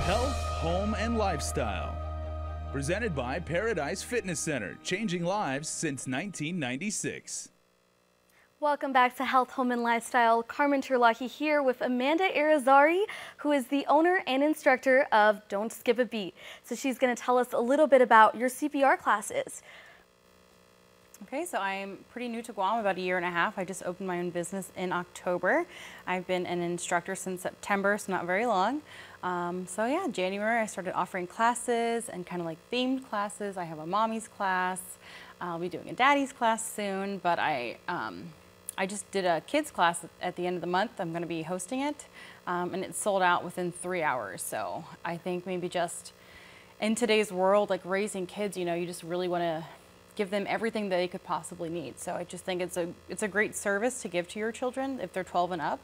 Health, Home, and Lifestyle. Presented by Paradise Fitness Center, changing lives since 1996. Welcome back to Health, Home, and Lifestyle. Carmen Turlaki here with Amanda Irizarry, who is the owner and instructor of Don't Skip a Beat. So she's going to tell us a little bit about your CPR classes. Okay, so I'm pretty new to Guam, about a year and a half. I just opened my own business in October. I've been an instructor since September, so not very long. So yeah, January I started offering classes and kind of like themed classes. I have a mommy's class. I'll be doing a daddy's class soon, but I just did a kids class at the end of the month. I'm going to be hosting it, and it sold out within 3 hours. So I think maybe just in today's world, like raising kids, you know, you just really want to give them everything that they could possibly need. So I just think it's a great service to give to your children if they're 12 and up,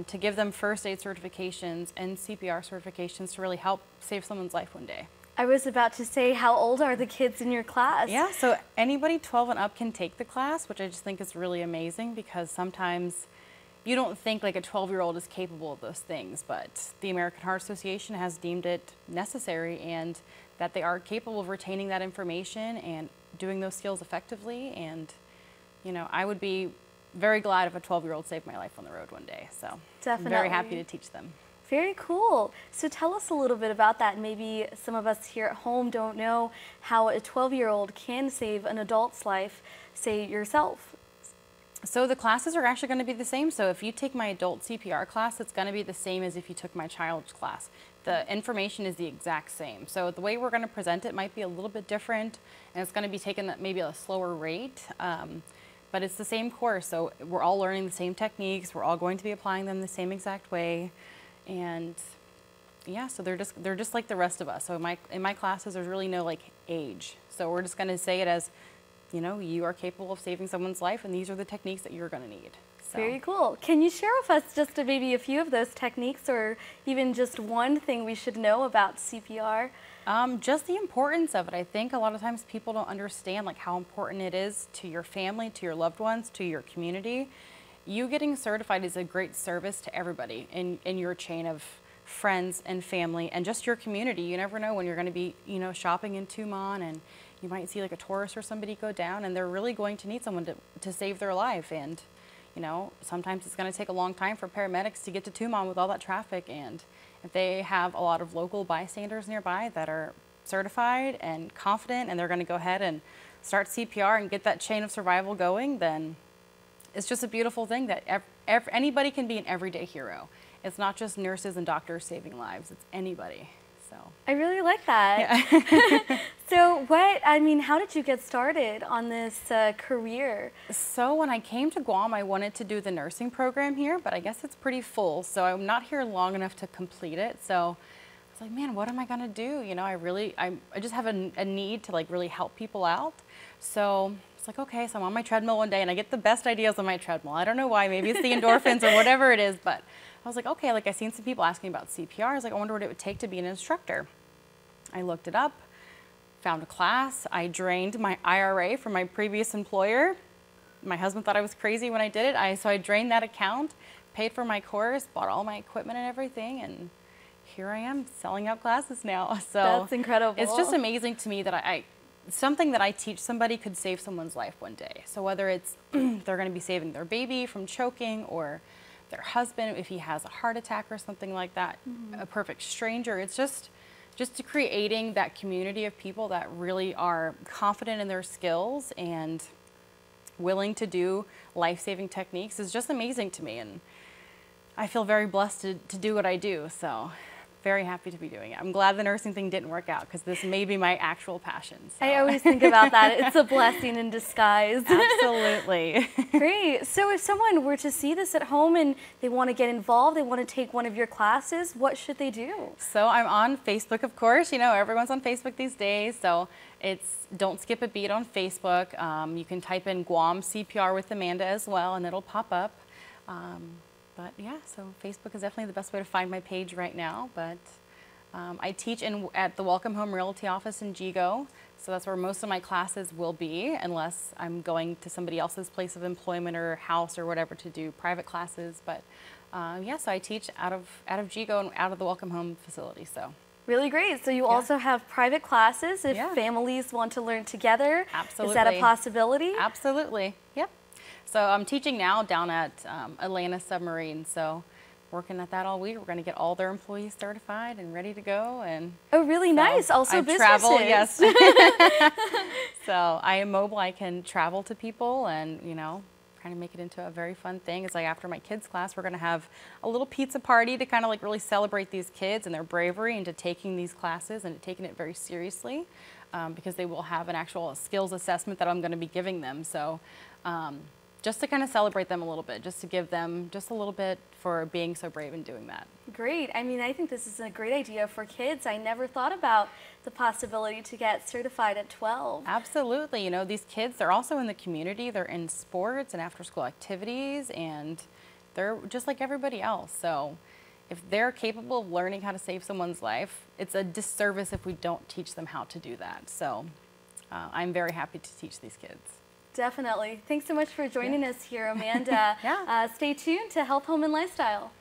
to give them first aid certifications and CPR certifications to really help save someone's life one day. I was about to say, how old are the kids in your class? Yeah, so anybody 12 and up can take the class, which I just think is really amazing, because sometimes you don't think like a 12-year-old is capable of those things, but the American Heart Association has deemed it necessary and that they are capable of retaining that information and doing those skills effectively. And, you know, I would be very glad if a 12-year-old saved my life on the road one day. So definitely. I'm very happy to teach them. Very cool. So tell us a little bit about that. Maybe some of us here at home don't know how a 12-year-old can save an adult's life, say yourself. So the classes are actually going to be the same. So if you take my adult CPR class, it's going to be the same as if you took my child's class. The information is the exact same. So the way we're going to present it might be a little bit different, and it's going to be taken at maybe a slower rate. But it's the same course. So we're all learning the same techniques. We're all going to be applying them the same exact way. And yeah, so they're just like the rest of us. So in my classes, there's really no like age. So we're just going to say it as, you know, you are capable of saving someone's life, and these are the techniques that you're going to need. So. Very cool. Can you share with us just maybe a few of those techniques, or even just one thing we should know about CPR? Just the importance of it. I think a lot of times people don't understand like how important it is to your family, to your loved ones, to your community. You getting certified is a great service to everybody in your chain of friends and family and just your community. You never know when you're going to be, you know, shopping in Tumon, and you might see like a tourist or somebody go down, and they're really going to need someone to save their life. And, you know, sometimes it's going to take a long time for paramedics to get to Tumon with all that traffic. And if they have a lot of local bystanders nearby that are certified and confident, and they're going to go ahead and start CPR and get that chain of survival going, then it's just a beautiful thing that anybody can be an everyday hero. It's not just nurses and doctors saving lives, it's anybody. So I really like that. Yeah. So how did you get started on this career? So when I came to Guam, I wanted to do the nursing program here, but I guess it's pretty full. So I'm not here long enough to complete it. So I was like, man, what am I gonna do? You know, I just have a need to like really help people out. So it's like, okay, so I'm on my treadmill one day and I get the best ideas on my treadmill. I don't know why, maybe it's the endorphins or whatever it is, but I was like, okay, like I seen some people asking about CPR. I was like, I wonder what it would take to be an instructor. I looked it up, found a class. I drained my IRA from my previous employer. My husband thought I was crazy when I did it. So I drained that account, paid for my course, bought all my equipment and everything, and here I am selling out classes now. So that's incredible. It's just amazing to me that something that I teach somebody could save someone's life one day. So whether it's they're going to be saving their baby from choking, or their husband if he has a heart attack or something like that, a perfect stranger, it's just creating that community of people that really are confident in their skills and willing to do life-saving techniques is just amazing to me. And I feel very blessed to do what I do. So very happy to be doing it. I'm glad the nursing thing didn't work out, because this may be my actual passion. So. I always think about that. It's a blessing in disguise. Absolutely. Great. So if someone were to see this at home and they want to get involved, they want to take one of your classes, what should they do? So I'm on Facebook, of course. You know, everyone's on Facebook these days. So it's Don't Skip a Beat on Facebook. You can type in Guam CPR with Amanda as well, and it'll pop up. But yeah, so Facebook is definitely the best way to find my page right now. But I teach at the Welcome Home Realty office in Jigo So that's where most of my classes will be, unless I'm going to somebody else's place of employment or house or whatever to do private classes. But yeah, so I teach out of GGO and out of the Welcome Home facility. So really great. So you also have private classes if families want to learn together. Absolutely. Is that a possibility? Absolutely. Yep. So I'm teaching now down at Atlanta Submarine. So working at that all week. We're going to get all their employees certified and ready to go. And oh, really nice. Also I businesses. Travel, yes. So I am mobile. I can travel to people and, you know, kind of make it into a very fun thing. It's like after my kids' class, we're going to have a little pizza party to kind of like really celebrate these kids and their bravery into taking these classes and taking it very seriously, because they will have an actual skills assessment that I'm going to be giving them. So just to kind of celebrate them a little bit, just to give them just a little bit for being so brave and doing that. Great. I mean, I think this is a great idea for kids. I never thought about the possibility to get certified at 12. Absolutely. You know, these kids, they're also in the community. They're in sports and after-school activities, and they're just like everybody else. So if they're capable of learning how to save someone's life, it's a disservice if we don't teach them how to do that. So I'm very happy to teach these kids. Definitely. Thanks so much for joining us here, Amanda. Stay tuned to Health, Home, and Lifestyle.